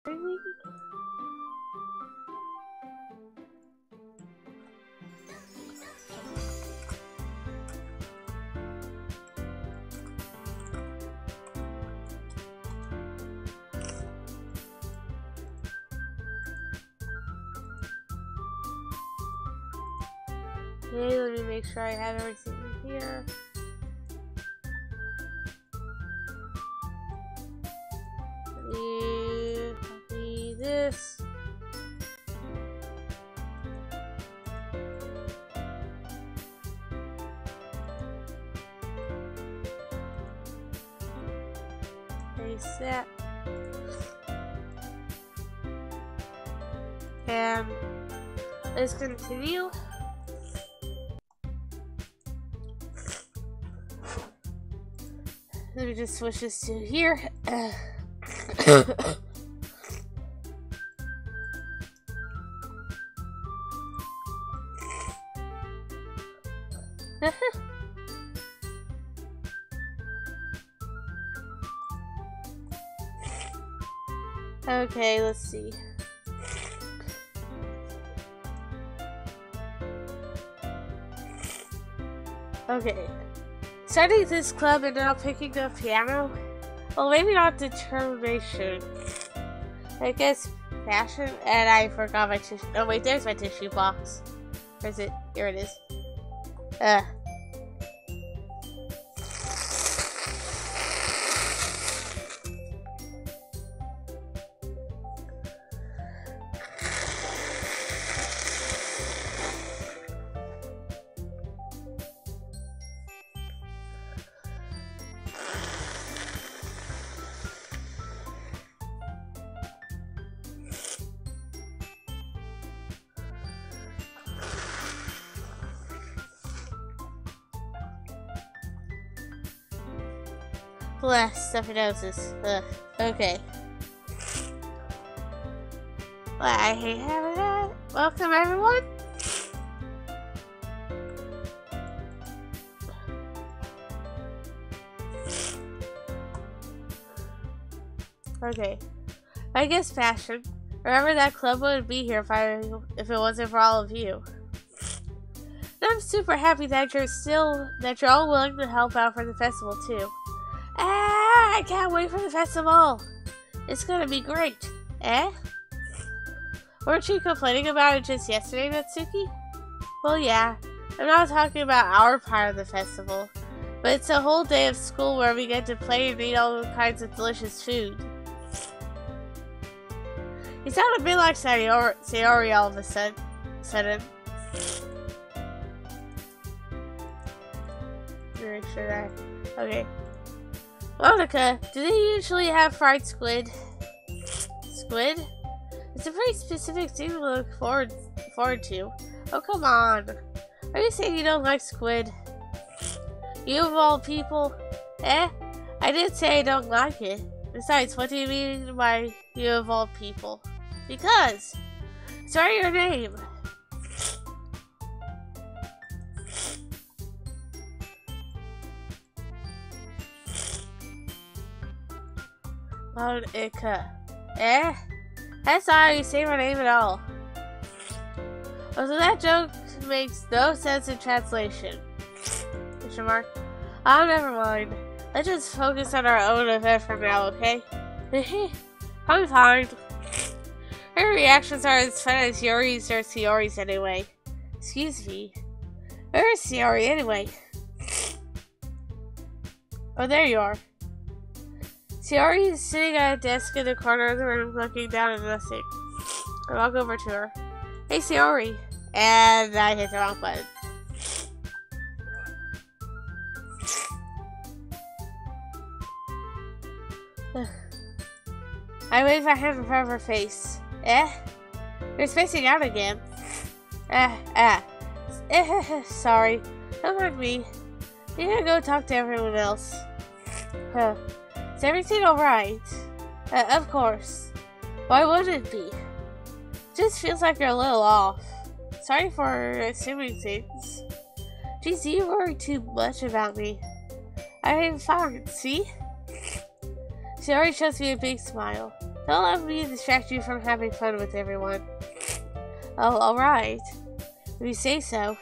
Really? Okay, let me make sure I have everything in here. Let me copy this. Paste that. And let's continue. Let me just switch this to here. Okay, let's see. Okay. Starting this club and now picking up piano? Well, maybe not determination. I guess passion, and I forgot my tissue. Oh wait, there's my tissue box. Where is it? Here it is. Bless, stuffy noses. Okay. Well, I hate having that. Welcome, everyone. Okay. I guess passion. Remember that club wouldn't be here if it wasn't for all of you. And I'm super happy that you're all willing to help out for the festival too. I can't wait for the festival. It's gonna be great. Eh? Weren't you complaining about it just yesterday, Natsuki? Well, yeah. I'm not talking about our part of the festival. But it's a whole day of school where we get to play and eat all delicious food. You sound a bit like Sayori all of a sudden. Make sure that... Okay. Monica, do they usually have fried squid? Squid? It's a very specific thing to look forward to. Oh, come on. Are you saying you don't like squid? You of all people? Eh? I didn't say I don't like it. Besides, what do you mean by you of all people? Because it's right your name. Monica. Eh? That's not how you say my name at all. Oh, so that joke makes no sense in translation. Question mark. Oh, never mind. Let's just focus on our own event for now, okay? I'm fine. Her reactions are as fun as Yori's or Sayori's anyway. Excuse me. Where's Sayori anyway? Oh, there you are. Sayori is sitting at a desk in the corner of the room looking down at nothing. I walk over to her. Hey, Sayori. And I hit the wrong button. I wave my hand in front of her face. Eh? You're spacing out again. Sorry. Don't mind me. You gotta go talk to everyone else. Huh. Is everything alright? Of course. Why would it be? It just feels like you're a little off. Sorry for assuming things. Geez, you worry too much about me. I'm fine, see? She already shows me a big smile. Don't let me distract you from having fun with everyone. Oh, alright. If you say so.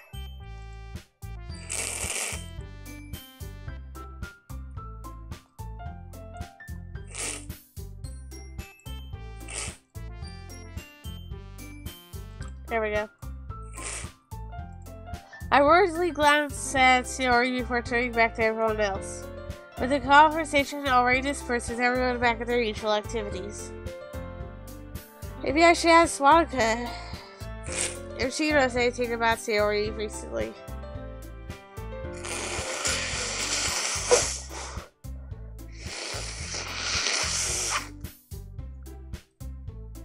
There we go. I worriedly glanced at Sayori before turning back to everyone else. With the conversation already dispersed with everyone back at their usual activities. Maybe I should ask Monica if she knows anything about Sayori recently.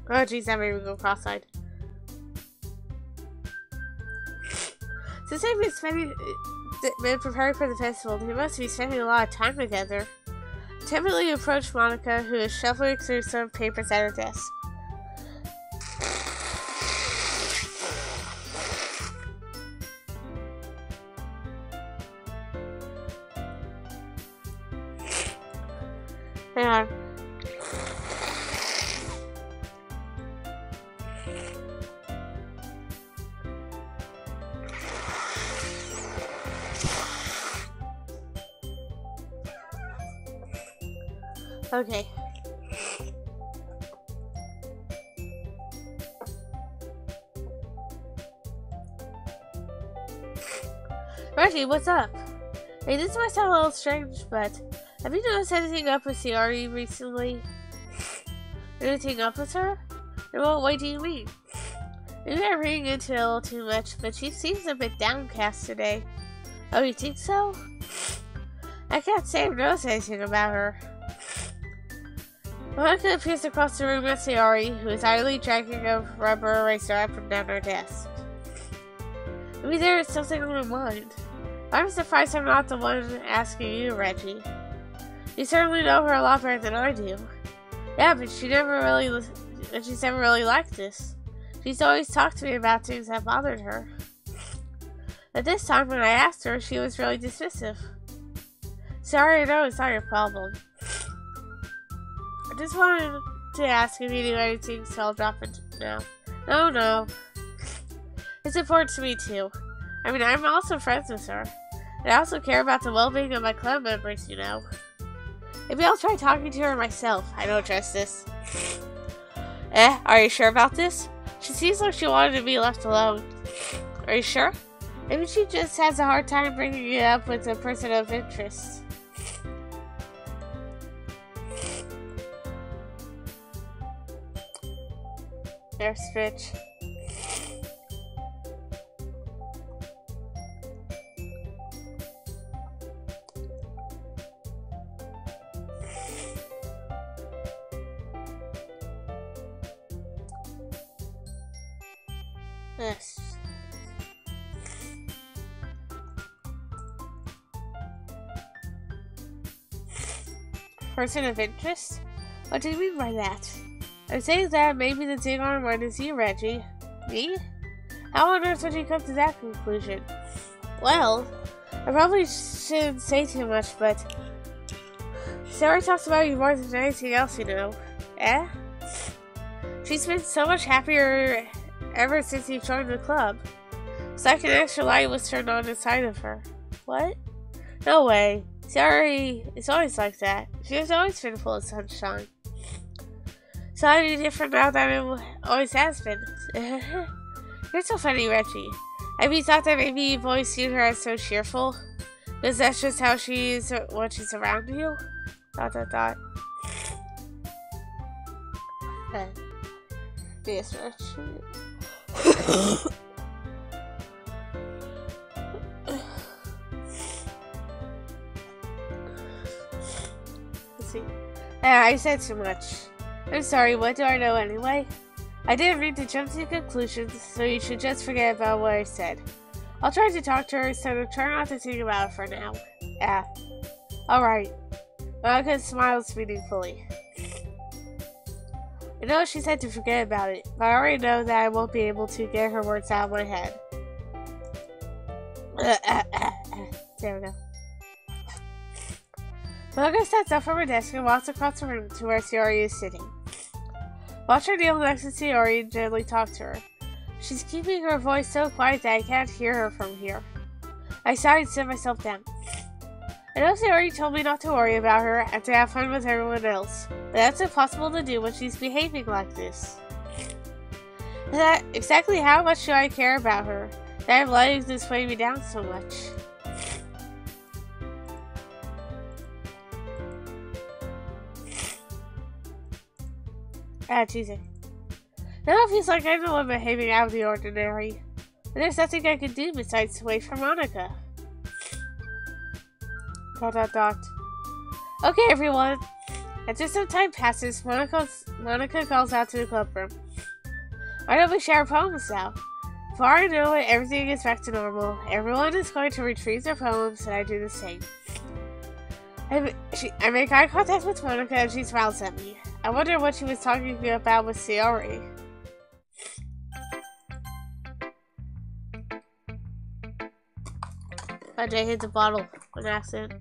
Oh jeez, that made me go cross-eyed. Since they've been preparing for the festival, they must be spending a lot of time together. I timidly approached Monica, who is shuffling through some papers at her desk. Hang on. Okay. Reggie, what's up? Hey, this might sound a little strange, but have you noticed anything up with Sayori recently? Anything up with her? In what way do you mean? Maybe I'm reading into it a little too much, but she seems a bit downcast today. Oh, you think so? I can't say I've noticed anything about her. Monica appears across the room at Sayori, who is idly dragging a rubber eraser up and down her desk. Maybe there is something on her mind. I'm surprised I'm not the one asking you, Reggie. You certainly know her a lot better than I do. Yeah, but she's never really liked this. She's always talked to me about things that bothered her. But this time when I asked her, she was really dismissive. Sorry, I know it's not your problem. I just wanted to ask if you knew anything, so I'll drop it now. No. It's important to me too. I mean, I'm also friends with her. And I also care about the well-being of my club members, you know. Maybe I'll try talking to her myself. I don't trust this. Are you sure about this? She seems like she wanted to be left alone. Are you sure? Maybe she just has a hard time bringing it up with a person of interest. There's Fitch. Yes. Person of interest? What do you mean by that? I'm saying that maybe the thing on her mind is you, Reggie. Me? How on earth would you come to that conclusion? Well, I probably shouldn't say too much, but Sarah talks about you more than anything else, you know. She's been so much happier ever since you joined the club. It's like an extra light was turned on inside of her. What? No way. Sorry, it's always like that. She's always been full of sunshine. So any different now than it always has been. You're so funny, Reggie. Have you thought that maybe you've always seen her as so cheerful? Because that's just how she is when she's around you? ... Yes, Reggie. Let's see. I said too much. I'm sorry, what do I know anyway? I didn't mean to jump to conclusions, so you should just forget about what I said. I'll try to talk to her instead of trying not to think about it for now. Yeah. Alright. Monica smiles meaningfully. I know she said to forget about it, but I already know that I won't be able to get her words out of my head. There we go. Monica stands up from her desk and walks across the room to where Sayori is sitting. Watch her kneel next to Sayori and gently talk to her. She's keeping her voice so quiet that I can't hear her from here. I sighed and set myself down. I know Sayori told me not to worry about her and to have fun with everyone else, but that's impossible to do when she's behaving like this. Exactly how much do I care about her, that I'm letting this weigh me down so much? Tuesday. Now it feels like I'm the one behaving out of the ordinary, but there's nothing I can do besides wait for Monica. ... Okay, everyone. After some time passes, Monica calls out to the club room. Why don't we share poems now? Before I know it, everything is back to normal. Everyone is going to retrieve their poems, and I do the same. I make eye contact with Monica, and she smiles at me. I wonder what she was talking about with Sayori. Jay hits a bottle on accident. ...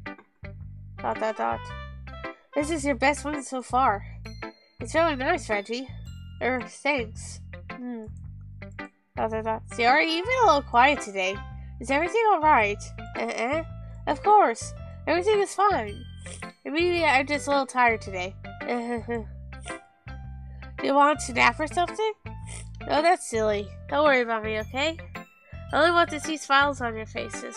This is your best one so far. It's really nice, Reggie. Thanks. Sayori, you've been a little quiet today. Is everything alright? Of course. Everything is fine. Maybe I'm just a little tired today. Do you want to nap or something? No, that's silly. Don't worry about me, okay? I only want to see smiles on your faces.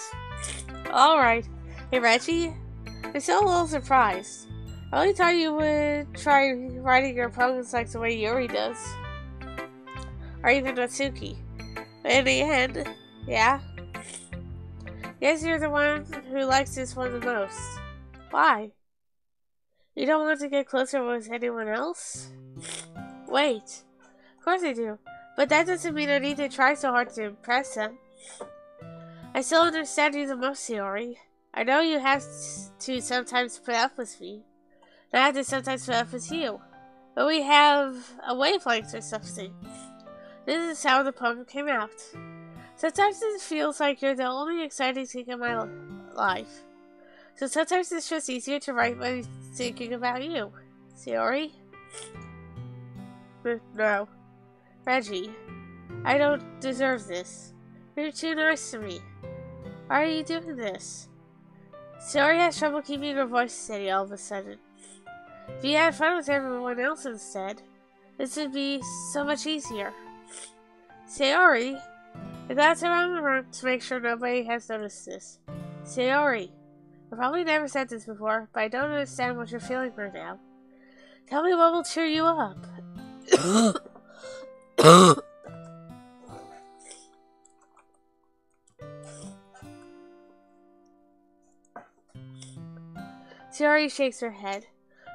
Alright. Hey, Reggie. I'm still a little surprised. I only thought you would try writing your poems like the way Yuri does. Or even Natsuki. But in the end, yeah. Guess you're the one who likes this one the most. Why? You don't want to get closer with anyone else? Wait. Of course I do. But that doesn't mean I need to try so hard to impress them. I still understand you the most, Sayori. I know you have to sometimes put up with me. And I have to sometimes put up with you. But we have a wavelength or something. This is how the poem came out. Sometimes it feels like you're the only exciting thing in my life. So sometimes it's just easier to write when I'm thinking about you. Sayori? No. Reggie, I don't deserve this. You're too nice to me. Why are you doing this? Sayori has trouble keeping her voice steady all of a sudden. If you had fun with everyone else instead, this would be so much easier. Sayori? I glance around the room to make sure nobody has noticed this. Sayori. I've probably never said this before, but I don't understand what you're feeling right now. Tell me what will cheer you up. Sayori shakes her head.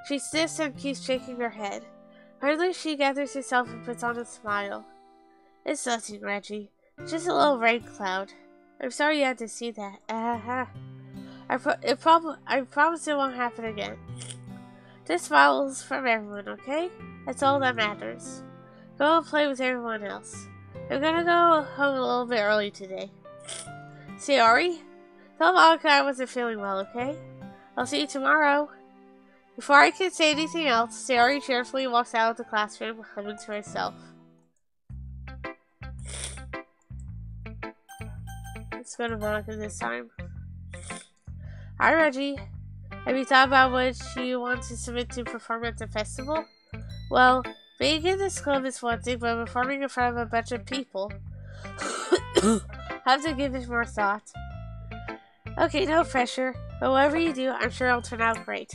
She sniffs and keeps shaking her head. Finally, she gathers herself and puts on a smile. It's nothing, Reggie. Just a little rain cloud. I'm sorry you had to see that. I promise it won't happen again. Just smiles from everyone, okay? That's all that matters. Go and play with everyone else. I'm gonna go home a little bit early today. Sayori? Tell Monica I wasn't feeling well, okay? I'll see you tomorrow. Before I can say anything else, Sayori cheerfully walks out of the classroom, humming to herself. Let's go to Monica this time. Hi, Reggie. Have you thought about what you want to submit to perform at the festival? Well, being in this club is one thing, but performing in front of a bunch of people. Have to give it more thought. Okay, no pressure, but whatever you do, I'm sure it'll turn out great.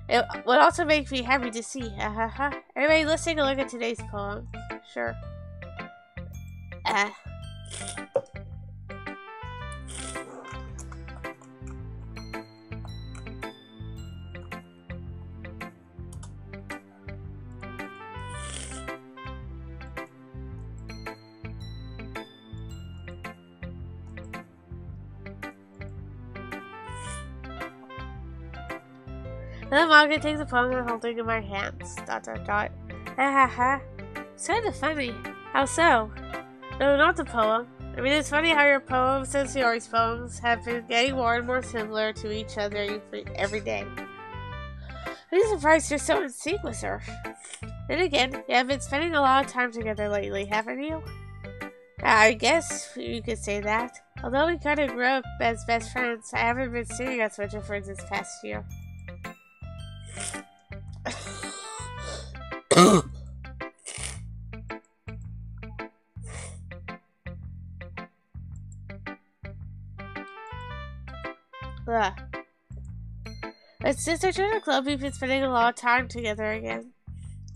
It would also make me happy to see. Everybody, let's take a look at today's poem. Sure. Then Monica takes the poem and holding it in my hands. ... It's kind of funny. How so? No, not the poem. I mean, it's funny how your poems and Sayori's poems have been getting more and more similar to each other every day. I'm surprised you're so in sync with her. Then again, you have been spending a lot of time together lately, haven't you? I guess you could say that. Although we kind of grew up as best friends, I haven't been seeing as much of her this past year. But since I joined the club, we've been spending a lot of time together again.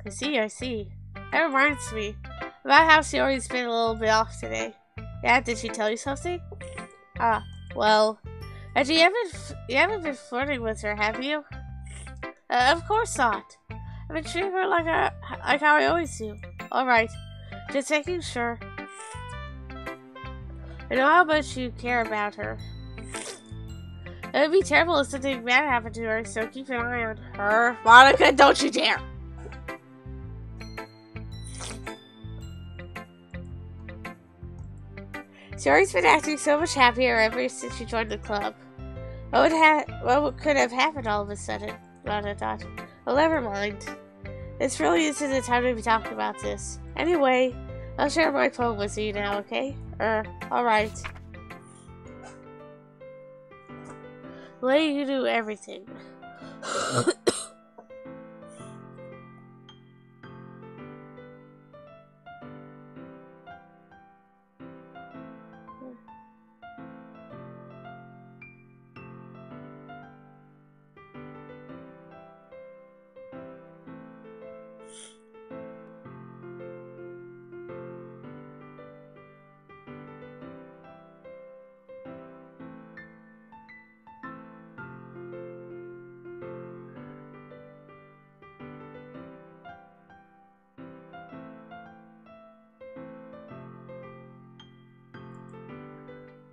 I see. That reminds me about how she always been a little bit off today. Yeah, did she tell you something? Well, and you haven't been flirting with her, have you? Of course not. I've been treating her like how I always do. Alright, just making sure. I know how much you care about her. It would be terrible if something bad happened to her, so keep an eye on her. Monica, don't you dare! She's always been acting so much happier ever since she joined the club. What could have happened all of a sudden? Lana thought. Well, never mind. This really isn't the time to be talking about this. Anyway, I'll share my phone with you now, okay? Alright. Let you do everything.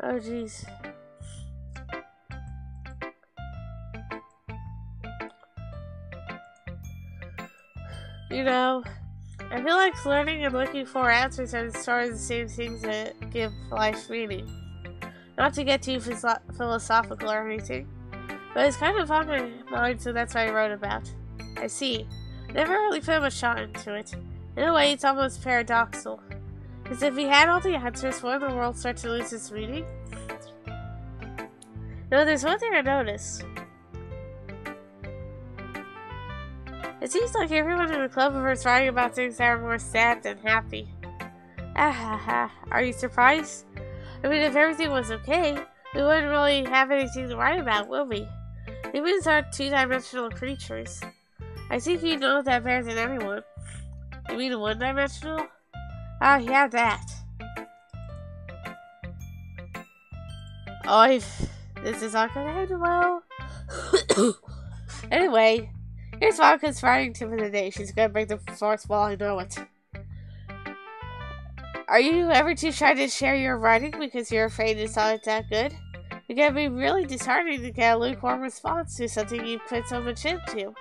Oh, jeez. You know, I feel like learning and looking for answers are sort of the same things that give life meaning. Not to get too philosophical or anything, but it's kind of on my mind, so that's what I wrote about. I see. Never really put much thought into it. In a way, it's almost paradoxical. Because if we had all the answers, wouldn't the world start to lose its meaning? No, there's one thing I noticed. It seems like everyone in the club is writing about things that are more sad than happy. Are you surprised? I mean, if everything was okay, we wouldn't really have anything to write about, would we? Humans are two-dimensional creatures. I think you know that better than anyone. You mean one-dimensional? Yeah, that. This is not gonna end well. Anyway, here's Monica's writing tip of the day. She's gonna break the fourth wall, I know it. Are you ever too shy to share your writing because you're afraid it's not that good? It can be really disheartening to get a lukewarm response to something you put so much into.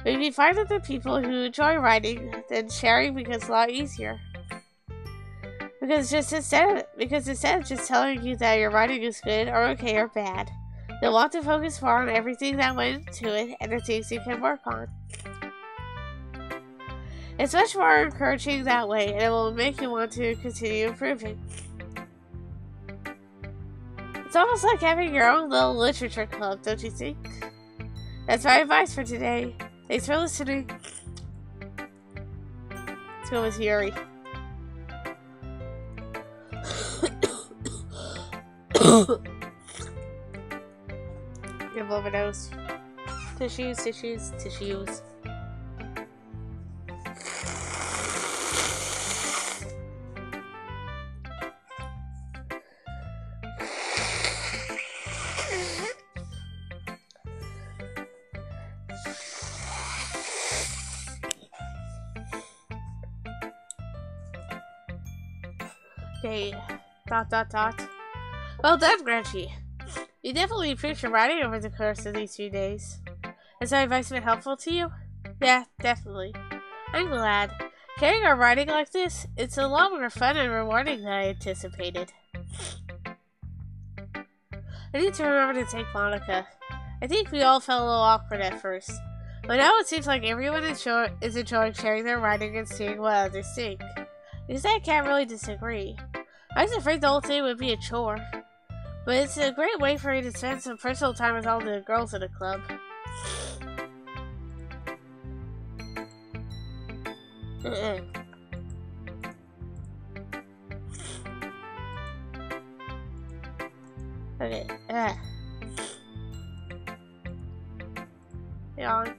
Maybe find other people who enjoy writing, then sharing becomes a lot easier. Because instead of just telling you that your writing is good or okay or bad, they'll want to focus more on everything that went into it and the things you can work on. It's much more encouraging that way, and it will make you want to continue improving. It's almost like having your own little literature club, don't you think? That's my advice for today. Thanks for listening. Let's go with Yuri. Give over those. Tissues. Okay. ... Well done, Gretchy. You definitely improved your writing over the course of these few days. Has my advice been helpful to you? Yeah, definitely. I'm glad. Carrying our writing like this, it's a lot more fun and rewarding than I anticipated. I need to remember to thank Monica. I think we all felt a little awkward at first, But now it seems like everyone is enjoying sharing their writing and seeing what others think. Because I can't really disagree. I was afraid the whole thing would be a chore. But it's a great way for me to spend some personal time with all the girls in the club. Okay. Yawn.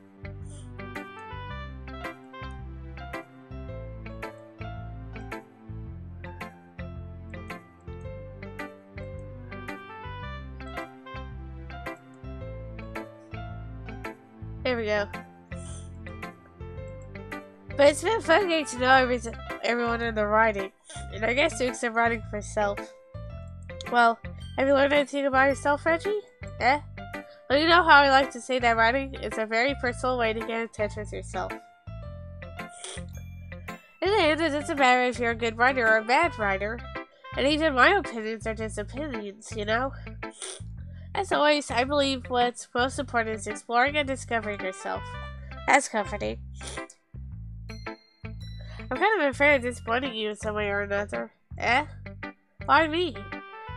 There we go. But it's been fun getting to know everyone in the writing. And I guess doing some writing for myself. Well, have you learned anything about yourself, Reggie? Eh? Well, you know how I like to say that writing is a very personal way to get in touch with yourself. In the end, it doesn't matter if you're a good writer or a bad writer. And even my opinions are just opinions, you know? As always, I believe what's most important is exploring and discovering yourself. That's comforting. I'm kind of afraid of disappointing you in some way or another. Eh? Why me?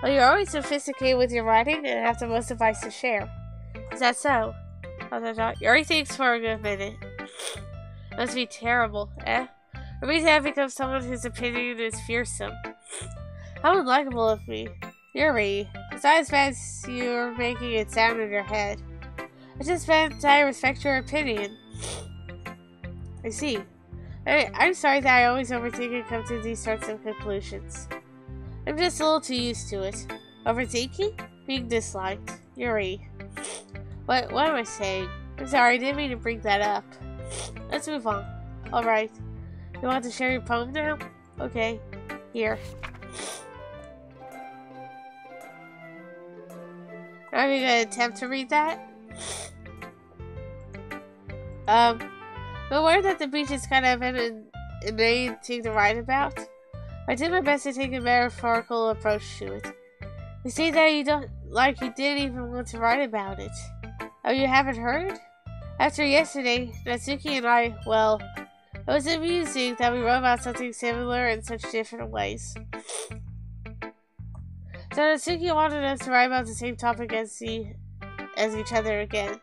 Well, you're always sophisticated with your writing and have the most advice to share. Is that so? You already thinks for a good minute. Must be terrible, eh? Or maybe I've become someone whose opinion is fearsome. How unlikable of me. Yuri, it's not as bad as you're making it sound in your head. I just meant I respect your opinion. I see. I'm sorry that I always overthink and come to these sorts of conclusions. I'm just a little too used to it. Overthinking? Being disliked. Yuri. What am I saying? I'm sorry, I didn't mean to bring that up. Let's move on. Alright. You want to share your poem now? Okay. Here. Are you gonna attempt to read that? I'm aware that the beach is kind of an inane thing to write about. I did my best to take a metaphorical approach to it. You say that you didn't even want to write about it. Oh, you haven't heard? After yesterday, Natsuki and I, well, it was amusing that we wrote about something similar in such different ways. So Natsuki wanted us to write about the same topic as each other again.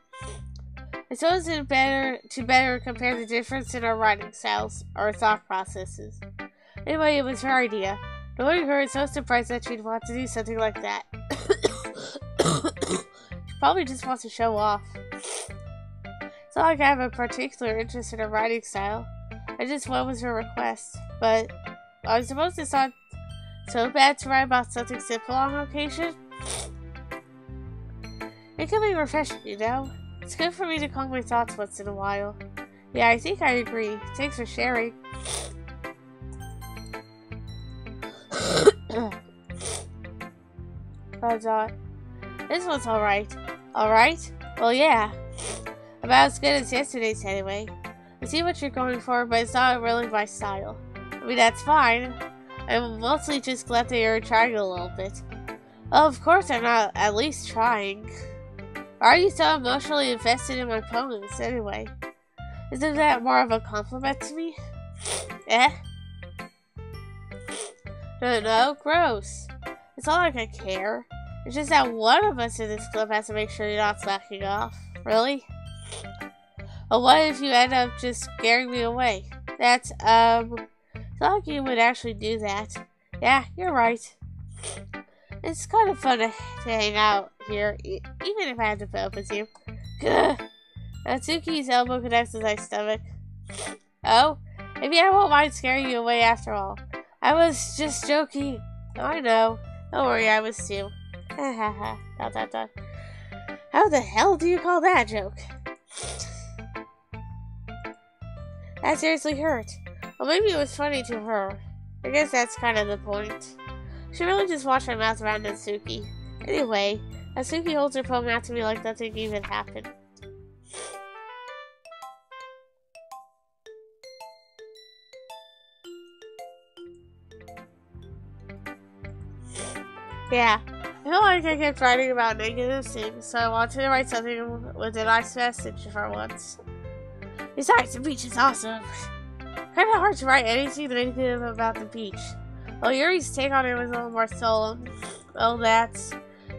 I suppose it's better compare the difference in our writing styles, or thought processes. Anyway, it was her idea. Knowing her, it's so surprised that she'd want to do something like that. She probably just wants to show off. It's not like I have a particular interest in her writing style. I just went with her request. But I suppose it's not so bad to write about something simple on occasion. It can be refreshing, you know? It's good for me to calm my thoughts once in a while. Yeah, I think I agree. Thanks for sharing. This one's alright. Alright? Well, yeah. About as good as yesterday's anyway. I see what you're going for, but it's not really my style. I mean, that's fine. I'm mostly just glad that you're trying a little bit. Well, of course I'm not at least trying. Why are you so emotionally invested in my poems, anyway? Isn't that more of a compliment to me? Eh? No, gross. It's not like I care. It's just that one of us in this club has to make sure you're not slacking off. Really? Well, what if you end up just scaring me away? It's not like you would actually do that. Yeah, you're right. It's kind of fun to hang out here, even if I have to put up with you. Gah! Natsuki's elbow connects with my stomach. Oh? Maybe I won't mind scaring you away after all. I was just joking. I know. Don't worry, I was too. Ha ha ha. Dot dot dot. How the hell do you call that a joke? That seriously hurt. Well, maybe it was funny to her. I guess that's kind of the point. She really just watched my mouth around Natsuki. Anyway, Natsuki holds her poem out to me like nothing even happened. Yeah, I feel like I kept writing about negative things, so I wanted to write something with a nice message for once. Besides, the beach is awesome. Kinda hard to write anything negative about the beach. Well, Yuri's take on it was a little more solemn. Oh, that's...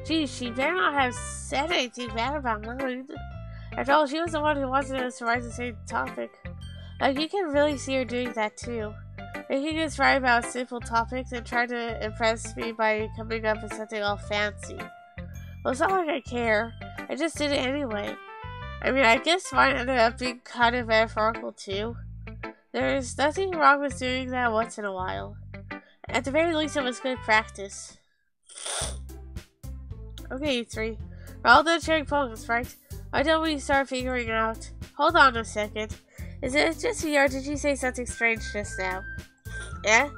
Geez, she better not have said anything bad about mine. After all, she was the one who wanted us to write the same topic. Like, you can really see her doing that, too. Making us write about simple topics and trying to impress me by coming up with something all fancy. Well, it's not like I care. I just did it anyway. I mean, I guess mine ended up being kind of metaphorical, too. There's nothing wrong with doing that once in a while. At the very least, it was good practice. Okay, you three. We're all done sharing poems, right? Why don't we start figuring out... Hold on a second. Is it just me, or did you say something strange just now? Yeah?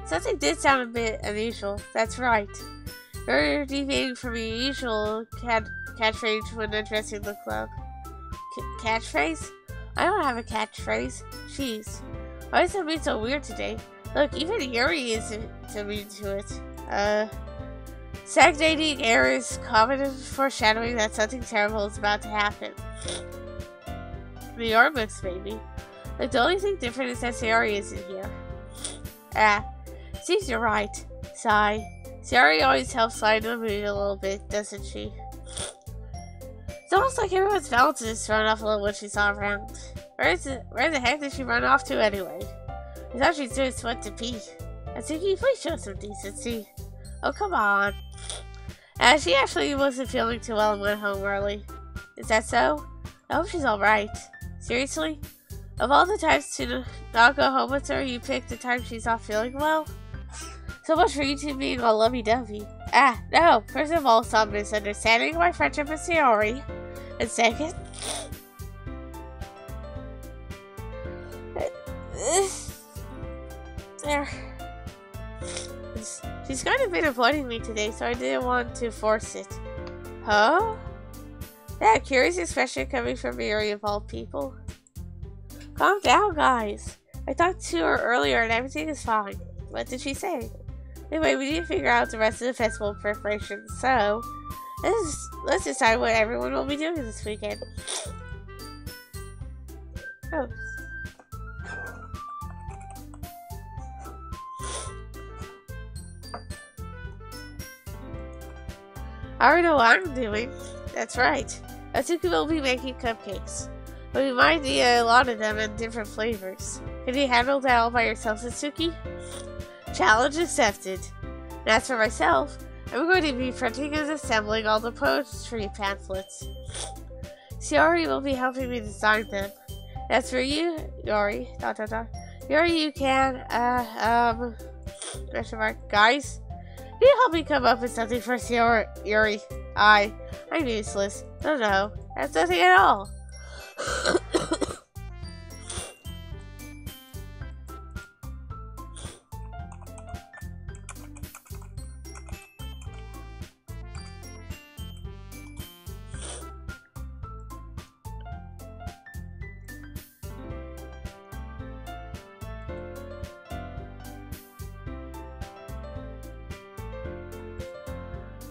Something did sound a bit unusual. That's right. You're deviating from your usual catchphrase when addressing the club. Catchphrase? I don't have a catchphrase. Jeez. Why is it being so weird today? Look, even Yuri isn't immune to it. Stagnating air is common foreshadowing that something terrible is about to happen. The books, maybe. Like, the only thing different is that Sayori isn't here. Seems you're right. Sigh. Sayori always helps lighten the mood a little bit, doesn't she? It's almost like everyone's balance is thrown off a little when she's not around. Where the heck did she run off to anyway? I thought she just went to pee. Atsuki, please show some decency. Oh, come on. She actually wasn't feeling too well and went home early. Is that so? I hope she's alright. Seriously? Of all the times to not go home with her, you picked the time she's not feeling well? So much for you two being all lovey-dovey. No. First of all, some misunderstanding my friendship with Sayori. And second... There. She's kind of been avoiding me today, so I didn't want to force it. Huh? That curious expression coming from Yuri of all people. Calm down, guys. I talked to her earlier and everything is fine. What did she say? Anyway, we need to figure out the rest of the festival preparations, so let's decide what everyone will be doing this weekend. Oh. I already know what I'm doing. That's right. Atsuki will be making cupcakes. But we might need a lot of them in different flavors. Can you handle that all by yourself, Atsuki? Challenge accepted. And as for myself, I'm going to be printing and assembling all the poetry pamphlets. Sayori will be helping me design them. As for you, Yuri, Yuri, you can, question mark, guys? Can you help me come up with something for Yuri? I'm useless. No, that's nothing at all.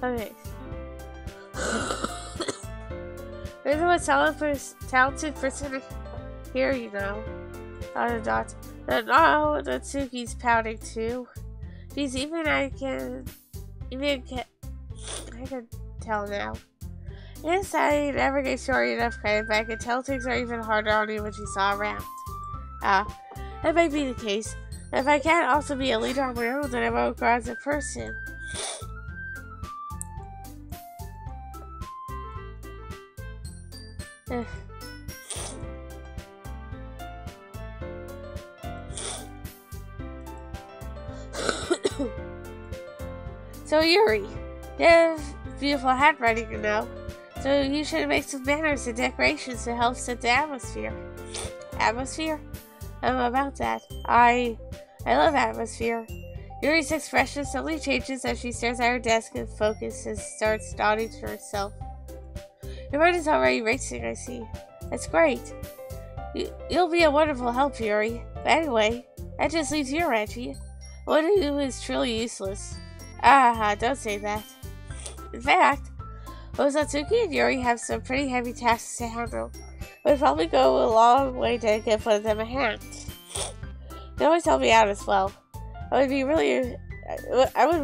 Okay. There's the most talented person here, you know. No, Natsuki's pouting too. Geez, I can tell now. Yes, I never gave Sayori enough credit, but I can tell things are even harder on you when she's not around. That might be the case. If I can't also be a leader on my own, then I won't grow as a person. So Yuri, you have beautiful handwriting, you know. So you should make some banners and decorations to help set the atmosphere. Atmosphere? About that. I love atmosphere. Yuri's expression suddenly changes as she stares at her desk and focuses and starts nodding to herself. Your mind is already racing, I see. That's great. You'll be a wonderful help, Yuri. But anyway, that just leaves you, Reggie. One who is truly useless. Don't say that. In fact, Both Satsuki and Yuri have some pretty heavy tasks to handle. It would probably go a long way to give one of them a hand. They always help me out as well. I would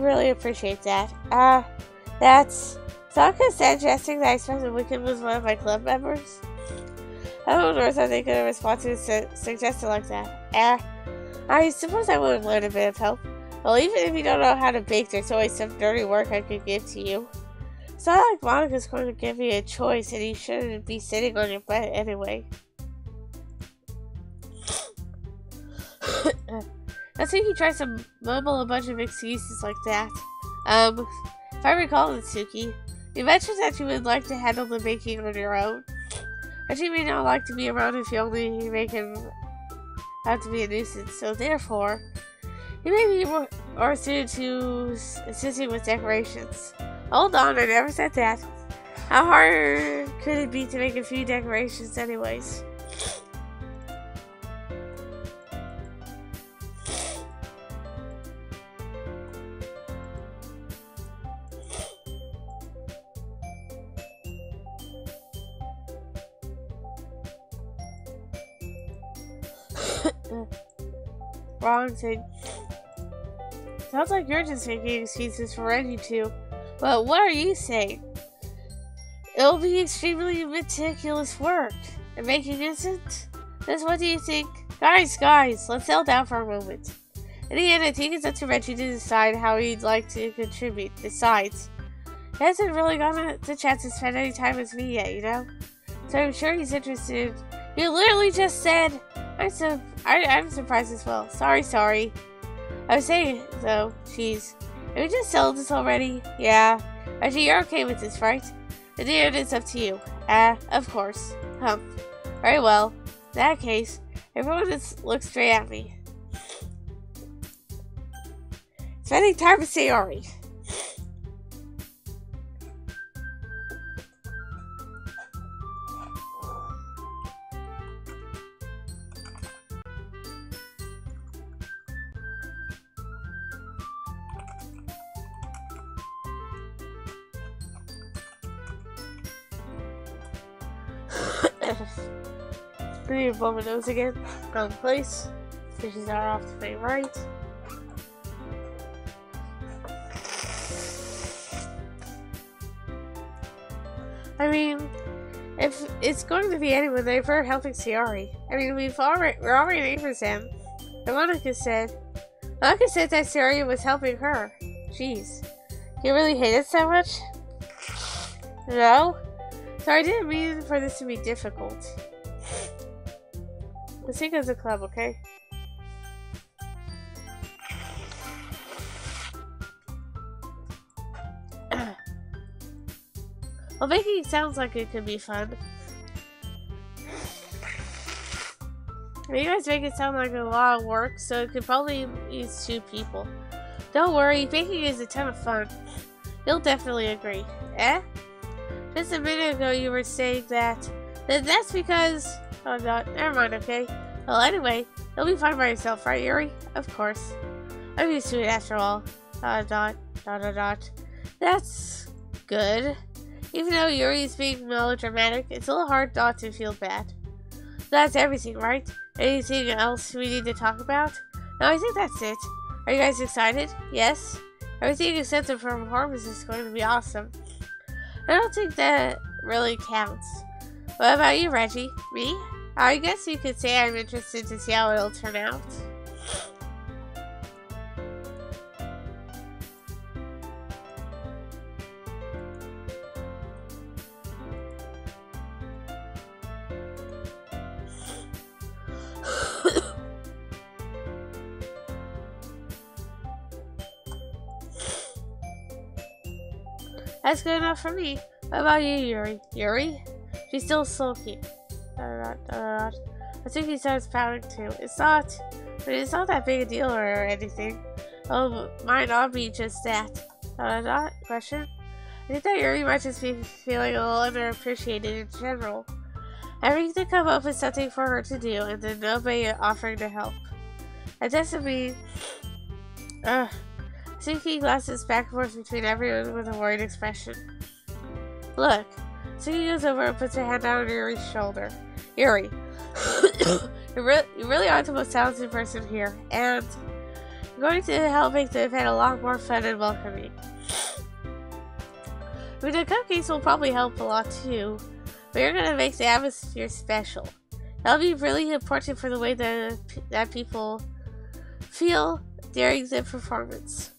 really appreciate that. That's Sokka suggesting that I spend the weekend with one of my club members. I don't know if they could respond to a suggestion like that. I suppose I would learn a bit of help. Well, even if you don't know how to bake, there's always some dirty work I could give to you. It's not like Monica's going to give you a choice, and you shouldn't be sitting on your butt anyway. I think he tries to mumble a bunch of excuses like that. If I recall, Natsuki, you mentioned that you would like to handle the baking on your own. But you may not like to be around if you only make him out to be a nuisance, so therefore, you may be more suited to assisting with decorations. Hold on, I never said that. How hard could it be to make a few decorations anyways? Wrong thing. Sounds like you're just making excuses for Reggie too. But what are you saying? It'll be extremely meticulous work. And making isn't? Then what do you think? Guys, let's settle down for a moment. In the end, I think it's up to Reggie to decide how he'd like to contribute. Besides, he hasn't really gotten the chance to spend any time with me yet, you know? So I'm sure he's interested. You literally just said, I'm surprised as well. Sorry. I was saying, though, jeez. Have we just settled this already? Yeah. Reggie, you're okay with this, right? In the end, it's up to you. Of course. Very well. In that case, everyone just look straight at me. Spending time with Sayori. I need to blow my nose again. Wrong place. Dishes are off to my right. I mean, if it's going to be anyone, they're for helping Sayori. I mean, we're already neighbors then. And Monica said that Sayori was helping her. Jeez. You really hate it so much? No? Sorry, I didn't mean for this to be difficult. Let's think as a club, okay? Well, baking sounds like it could be fun. You guys make it sound like a lot of work, so it could probably use 2 people. Don't worry, baking is a ton of fun. You'll definitely agree. Just a minute ago you were saying that. Then that's because... Oh no, never mind, okay? Well, anyway, you'll be fine by yourself, right, Yuri? Of course. I'm used to it after all. ... That's good. Even though Yuri's being melodramatic, it's a little hard not to feel bad. That's everything, right? Anything else we need to talk about? No, I think that's it. Are you guys excited? Yes? Everything except the performance is going to be awesome. I don't think that really counts. What about you, Reggie? Me? I guess you could say I'm interested to see how it'll turn out. That's good enough for me. What about you, Yuri? Yuri? She's still sulky. I think he starts pouting too. It's not that big a deal or anything. Oh, might not be just that. Question? I think that Yuri might just be feeling a little underappreciated in general. Having to come up with something for her to do and then nobody offering to help. That doesn't mean... Sinking glasses back and forth between everyone with a worried expression. Look. Suki goes over and puts her hand on Yuri's shoulder. Yuri, you really are the most talented person here, and you're going to help make the event a lot more fun and welcoming. I mean, the cupcakes will probably help a lot too, but you're going to make the atmosphere special. That'll be really important for the way that people feel during the performance.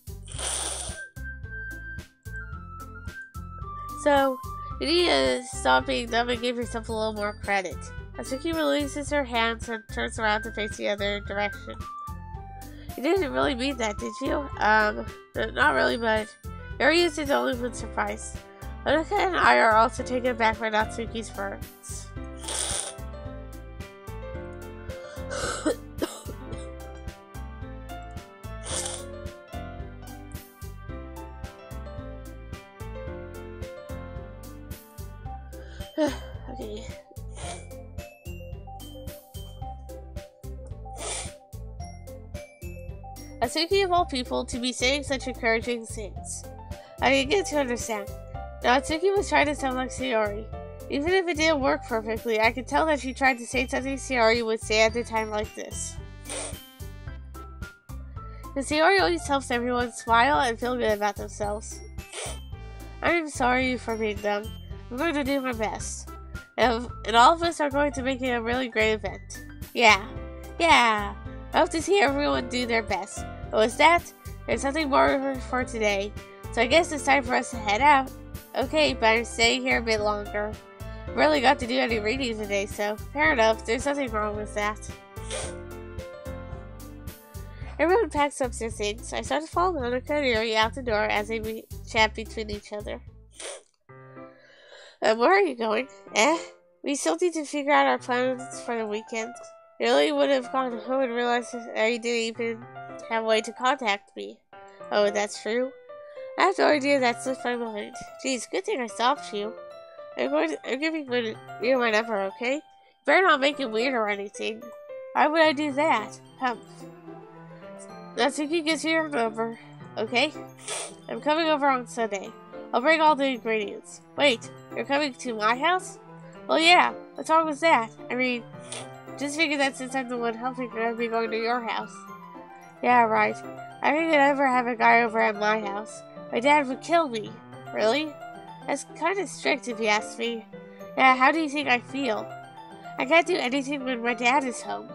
So, you need to stop being dumb and give yourself a little more credit. Atsuki releases her hands and turns around to face the other direction. You didn't really mean that, did you? Not really, but Yuri isn't the only one surprised. Onoka and I are also taken aback by Natsuki's words. Okay. Atsuki of all people to be saying such encouraging things. I didn't get to understand. Now Atsuki was trying to sound like Sayori. Even if it didn't work perfectly, I could tell that she tried to say something Sayori would say at a time like this. And Sayori always helps everyone smile and feel good about themselves. I'm sorry for being dumb. I'm going to do my best. And all of us are going to make it a really great event. Yeah. I hope to see everyone do their best. But with that, there's nothing more for today. So I guess it's time for us to head out. Okay, but I'm staying here a bit longer. I really got to do any reading today, so fair enough. There's nothing wrong with that. Everyone packs up their things. I start to follow Monica and Yuri out the door as they chat between each other. Where are you going? We still need to figure out our plans for the weekend. You really would have gone home and realized that you didn't even have a way to contact me. Oh, that's true? I have no idea that slipped my mind. Geez, good thing I stopped you. I'm giving you my number, okay? You better not make it weird or anything. Why would I do that? Natsuki gives you your number, okay? I'm coming over on Sunday. I'll bring all the ingredients. Wait, you're coming to my house? Well, yeah. What's wrong with that? I mean, just figured that since I'm the one helping, I'd be going to your house. Yeah, right. I didn't ever have a guy over at my house. My dad would kill me. Really? That's kind of strict if you ask me. Yeah, how do you think I feel? I can't do anything when my dad is home.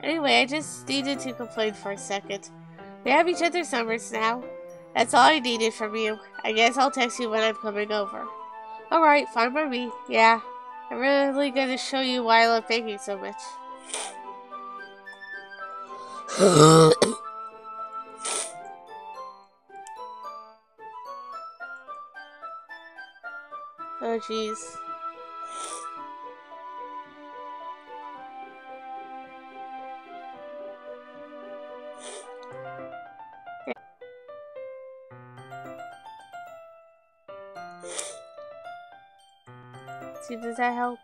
Anyway, I just needed to complain for a second. We have each other's numbers now. That's all I needed from you. I guess I'll text you when I'm coming over. Alright, fine by me. Yeah. I'm really gonna show you why I love baking so much. Oh, jeez. See, does that help?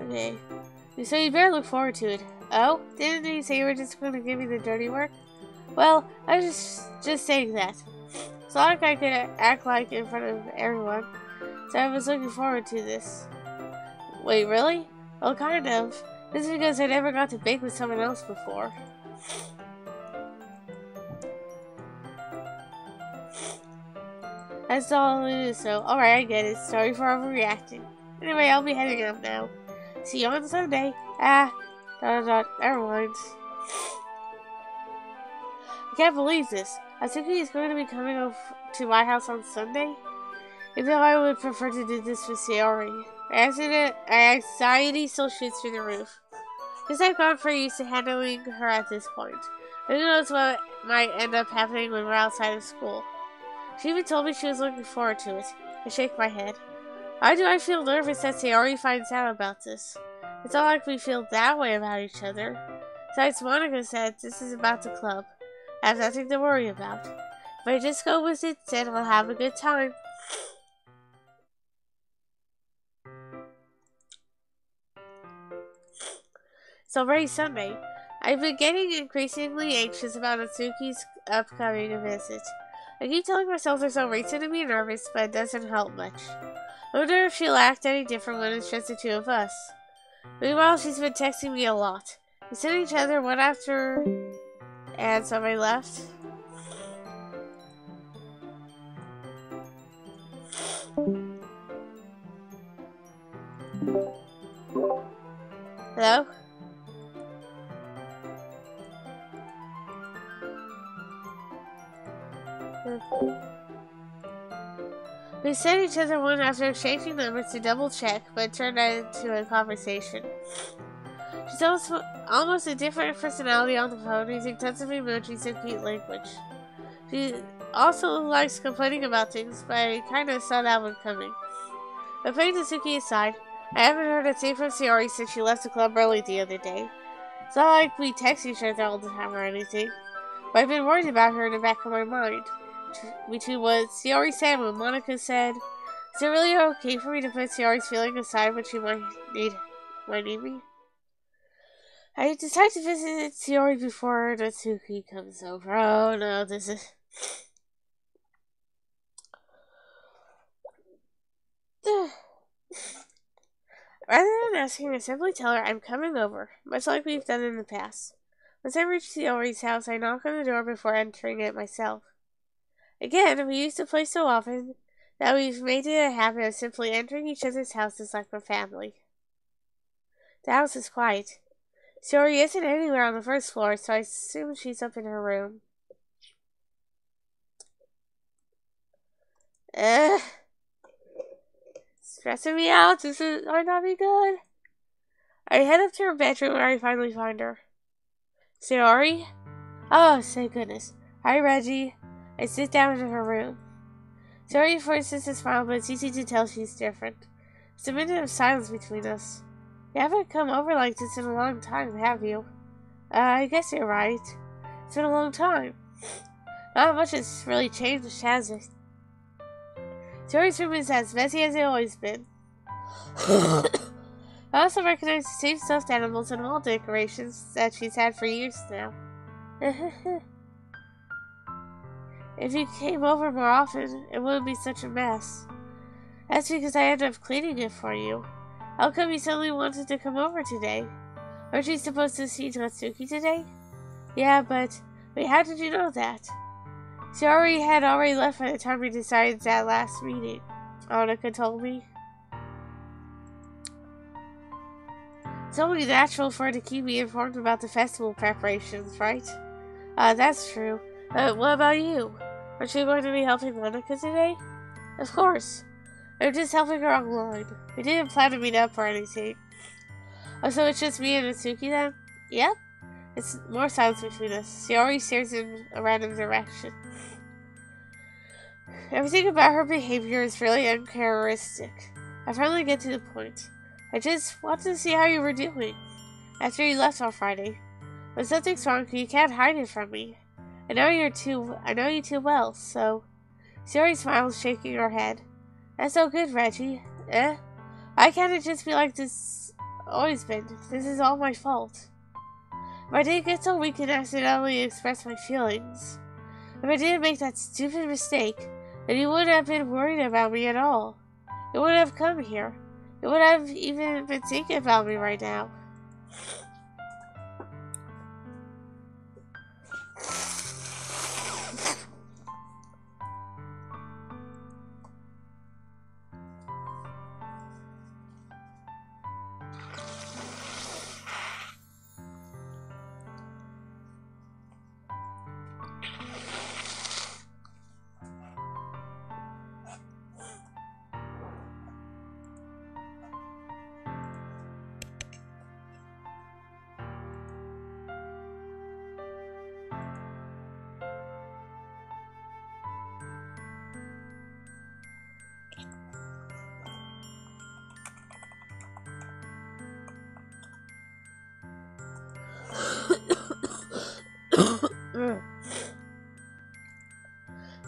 Okay. So you better look forward to it. Oh? Didn't you say you were just going to give me the dirty work? Well, I was just saying that. It's not like I could act like in front of everyone. So I was looking forward to this. Wait, really? Well, kind of. This is because I never got to bake with someone else before. That's all it is, so alright, I get it. Sorry for overreacting. Anyway, I'll be heading out now. See you on Sunday. Never mind. I can't believe this. Atsuki is going to be coming over to my house on Sunday. Even though I would prefer to do this with Sayori. My anxiety still shoots through the roof. Because I've gone for used to handling her at this point. Who knows what might end up happening when we're outside of school. She even told me she was looking forward to it. I shake my head. Why do I feel nervous that Sayori finds out about this? It's not like we feel that way about each other. Besides, Monica said this is about the club. I have nothing to worry about. If I just go with it, then I'll have a good time. It's already Sunday. I've been getting increasingly anxious about Atsuki's upcoming visit. I keep telling myself there's no reason to be nervous, but it doesn't help much. I wonder if she'll act any different when it's just the two of us. Meanwhile, she's been texting me a lot. We sent each other one after and somebody left. Hello? We sent each other one after exchanging numbers to double check, but it turned into a conversation. She's almost a different personality on the phone, using tons of emojis and cute language. She also likes complaining about things, but I kinda saw that one coming. But putting Natsuki aside, I haven't heard a thing from Sayori since she left the club early the other day. It's not like we text each other all the time or anything, but I've been worried about her in the back of my mind. Between what Sayori said and what Monica said, is it really okay for me to put Sayori's feeling aside when she might need me? I decided to visit Sayori before Natsuki comes over. Oh no, this is... Rather than asking her, simply tell her I'm coming over, much like we've done in the past. Once I reach Sayori's house, I knock on the door before entering it myself. Again, we used to play so often that we've made it a habit of simply entering each other's houses like we're family. The house is quiet. Sayori isn't anywhere on the first floor, so I assume she's up in her room. Stressing me out. Might not be good. I head up to her bedroom where I finally find her. Sayori? Oh, thank goodness. Hi, Reggie. I sit down in her room. Sayori forces a smile, but it's easy to tell she's different. There's a minute of silence between us. You haven't come over like this in a long time, have you? I guess you're right. It's been a long time. Not much has really changed, has it? Sayori's room is as messy as it always been. I also recognize the same stuffed animals and wall decorations that she's had for years now. If you came over more often, it wouldn't be such a mess. That's because I ended up cleaning it for you. How come you suddenly wanted to come over today? Aren't you supposed to see Natsuki today? Yeah, but wait, how did you know that? Sayori had already left by the time we decided that last meeting. Monica told me. It's only natural for her to keep me informed about the festival preparations, right? That's true. What about you? Aren't you going to be helping Monica today? Of course. I'm just helping her online. We didn't plan to meet up or anything. Oh, so it's just me and Natsuki then? Yep. It's more silence between us. Sayori stares in a random direction. Everything about her behavior is really uncharacteristic. I finally get to the point. I just wanted to see how you were doing after you left on Friday. When something's wrong, you can't hide it from me. I know you too well, so... Sayori smiles, shaking her head. That's so good, Reggie. I can't just be like this always been. This is all my fault. If I didn't get so weak and accidentally express my feelings, if I didn't make that stupid mistake, then you wouldn't have been worried about me at all. You wouldn't have come here. You wouldn't have even been thinking about me right now.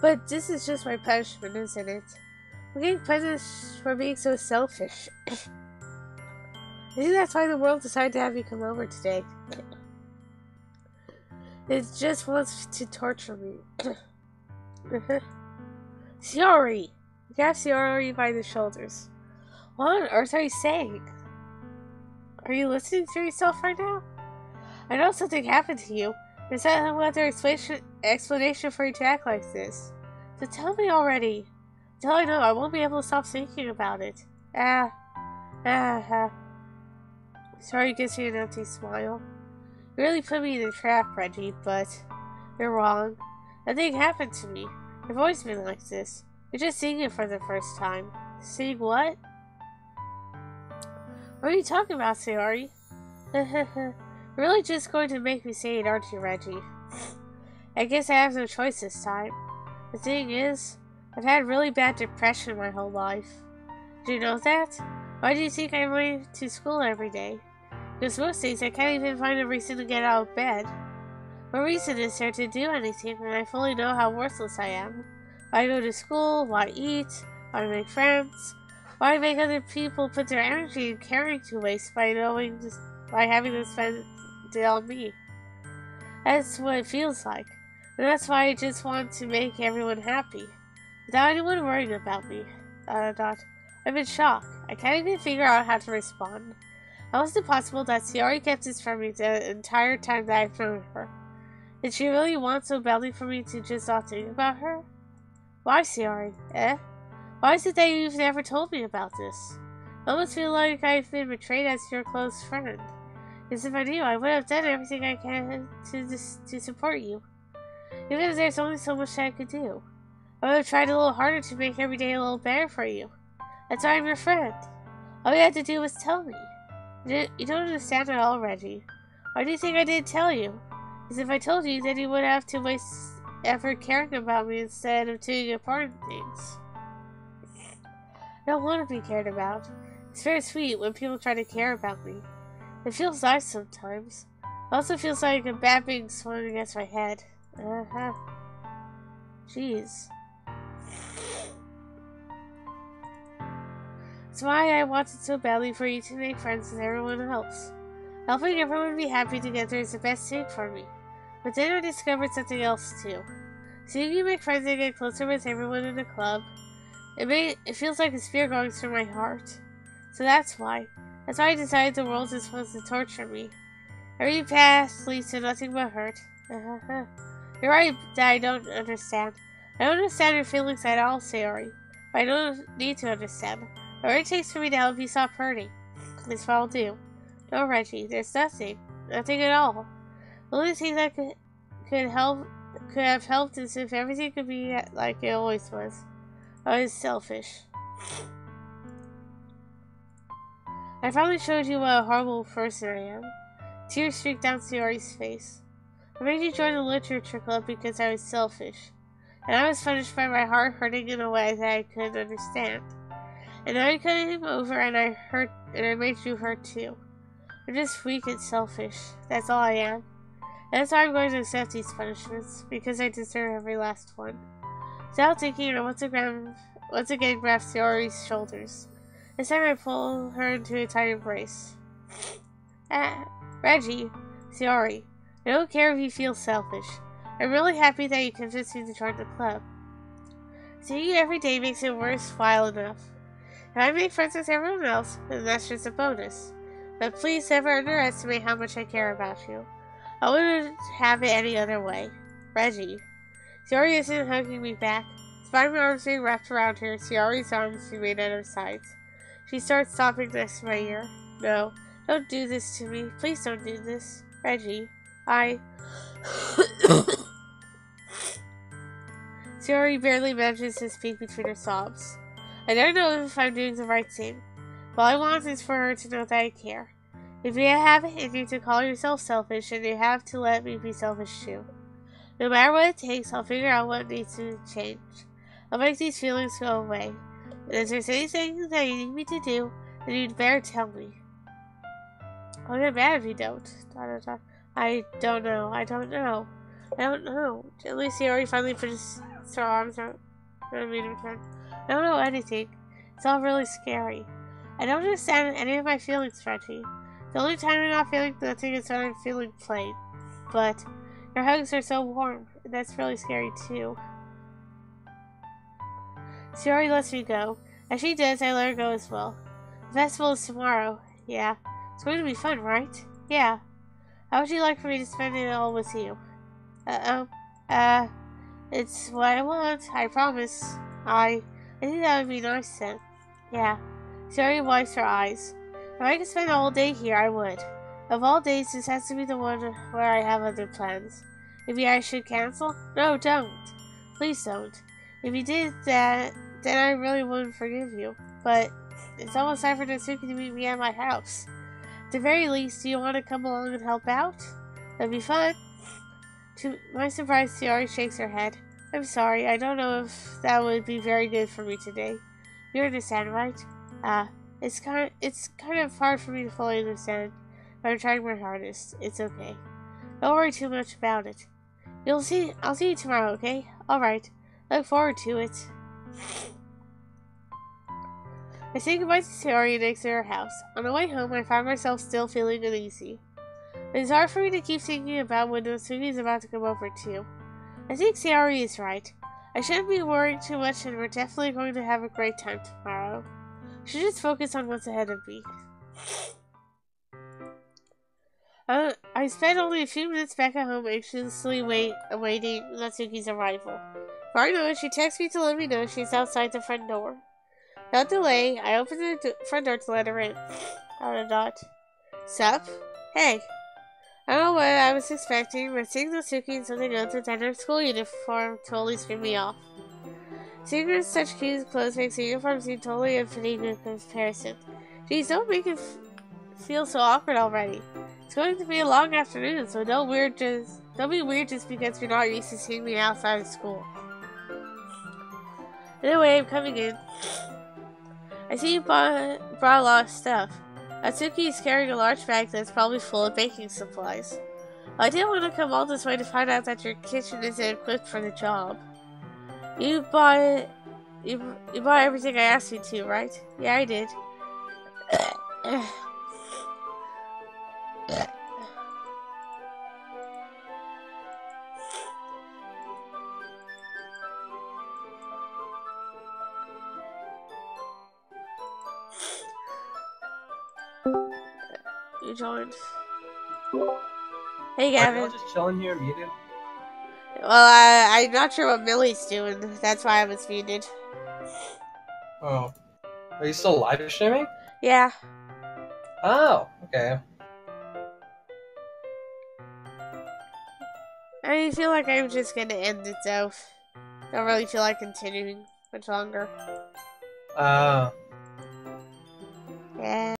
But this is just my punishment, isn't it? I'm getting punished for being so selfish. I think that's why the world decided to have you come over today. It just wants to torture me. Shiori! He grabs Shiori by the shoulders. What on earth are you saying? Are you listening to yourself right now? I know something happened to you. There's no other explanation for you to act like this. So tell me already. Until I know, I won't be able to stop thinking about it. Sorry, gives you an empty smile. You really put me in a trap, Reggie, but you're wrong. Nothing happened to me. I've always been like this. You're just seeing it for the first time. Seeing what? What are you talking about, Sayori? You're really just going to make me say it, aren't you, Reggie? I guess I have no choice this time. The thing is, I've had really bad depression my whole life. Do you know that? Why do you think I'm going to school every day? Because most days I can't even find a reason to get out of bed. What reason is there to do anything when I fully know how worthless I am? Why go to school? Why eat? Why make friends? Why make other people put their energy and caring to waste by having them spend it on me? That's what it feels like. And that's why I just want to make everyone happy. Without anyone worrying about me. I'm in shock. I can't even figure out how to respond. How is it possible that Sayori kept this from me the entire time that I've known her? Did she really want so badly for me to just not think about her? Why, Sayori? Why is it that you've never told me about this? I almost feel like I've been betrayed as your close friend. Because if I knew, I would have done everything I can to support you. Even if there's only so much that I could do. I would have tried a little harder to make every day a little better for you. That's why I'm your friend. All you had to do was tell me. You don't understand at all, Reggie. Why do you think I didn't tell you? Because if I told you, then you would have to waste effort caring about me instead of doing important things. I don't want to be cared about. It's very sweet when people try to care about me. It feels nice sometimes. It also feels like a bat being swung against my head. Jeez. That's why I wanted so badly for you to make friends with everyone else. Helping everyone be happy together is the best thing for me. But then I discovered something else too. Seeing you make friends and get closer with everyone in the club, it feels like a spear going through my heart. So that's why. That's why I decided the world is supposed to torture me. Every path leads to nothing but hurt. You're right that I don't understand. I don't understand your feelings at all, Sayori. But I don't need to understand. Whatever it takes for me to help you stop hurting. That's what I'll do. No, Reggie, there's nothing. Nothing at all. The only thing that could have helped is if everything could be like it always was. I was selfish. I finally showed you what a horrible person I am. Tears streaked down Sayori's face. I made you join the literature club because I was selfish. And I was punished by my heart hurting in a way that I couldn't understand. And now you came over and I made you hurt too. I'm just weak and selfish. That's all I am. And that's why I'm going to accept these punishments, because I deserve every last one. Without thinking, I once again grabbed Sayori's shoulders. This time I pull her into a tight embrace. Reggie, Sayori, I don't care if you feel selfish. I'm really happy that you convinced me to join the club. Seeing you every day makes it worthwhile enough. If I make friends with everyone else, then that's just a bonus. But please never underestimate how much I care about you. I wouldn't have it any other way. Reggie. Sayori isn't hugging me back. Despite my arms being wrapped around her, Sayori's arms remain at her sides. She starts stopping next to my ear. No, don't do this to me. Please don't do this. Reggie, Sayori barely manages to speak between her sobs. I don't know if I'm doing the right thing. All I want is for her to know that I care. If you have it in you to call yourself selfish, then you have to let me be selfish too. No matter what it takes, I'll figure out what needs to change. I'll make these feelings go away. And if there's anything that you need me to do, then you'd better tell me. I'll get mad if you don't. I don't know. Gently, Sayori finally puts her arms around me in return. I don't know anything. It's all really scary. I don't understand any of my feelings, Reggie. The only time I'm not feeling nothing is when I'm feeling plain. But Your hugs are so warm, and that's really scary too. Shiori lets me go. As she does, I let her go as well. The festival is tomorrow. Yeah. It's going to be fun, right? Yeah. How would you like for me to spend it all with you? It's what I want, I promise. I think that would be nice then. Yeah. Shiori wipes her eyes. If I could spend a whole day here, I would. Of all days, this has to be the one where I have other plans. Maybe I should cancel? No, don't. Please don't. If you did that, then I really wouldn't forgive you. But it's almost time for Natsuki to meet me at my house. At the very least, do you want to come along and help out? That'd be fun. To my surprise, Shiori shakes her head. I'm sorry, I don't know if that would be very good for me today. You understand, right? It's kind of hard for me to fully understand, but I'm trying my hardest. It's okay. Don't worry too much about it. I'll see you tomorrow, okay? Alright. Look forward to it. I say goodbye to Shiori and exit her house. On the way home, I find myself still feeling uneasy. It's hard for me to keep thinking about when Natsuki is about to come over too. I think Shiori is right. I shouldn't be worrying too much, and we're definitely going to have a great time tomorrow. I should just focus on what's ahead of me. I spent only a few minutes back at home anxiously awaiting Natsuki's arrival. Before I know it, she texts me to let me know she's outside the front door. Without delay, I open the front door to let her in. Sup? Hey. I don't know what I was expecting, but seeing Natsuki in something other than her school uniform totally threw me off. Seeing her in such cute clothes makes the uniform seem totally unfitting in comparison. Geez, don't make it feel so awkward already. It's going to be a long afternoon, so don't be weird just because you're not used to seeing me outside of school. Anyway, I'm coming in. I see you brought a lot of stuff. Natsuki is carrying a large bag that's probably full of baking supplies. I didn't want to come all this way to find out that your kitchen isn't equipped for the job. You bought everything I asked you to, right? Yeah, I did. You joined. Hey, Gavin. Are you all just chilling here muted? Well, I'm not sure what Millie's doing. That's why I was muted. Oh. Are you still live streaming? Yeah. Oh, okay. I feel like I'm just gonna end it though. Don't really feel like continuing much longer. Oh. Yeah.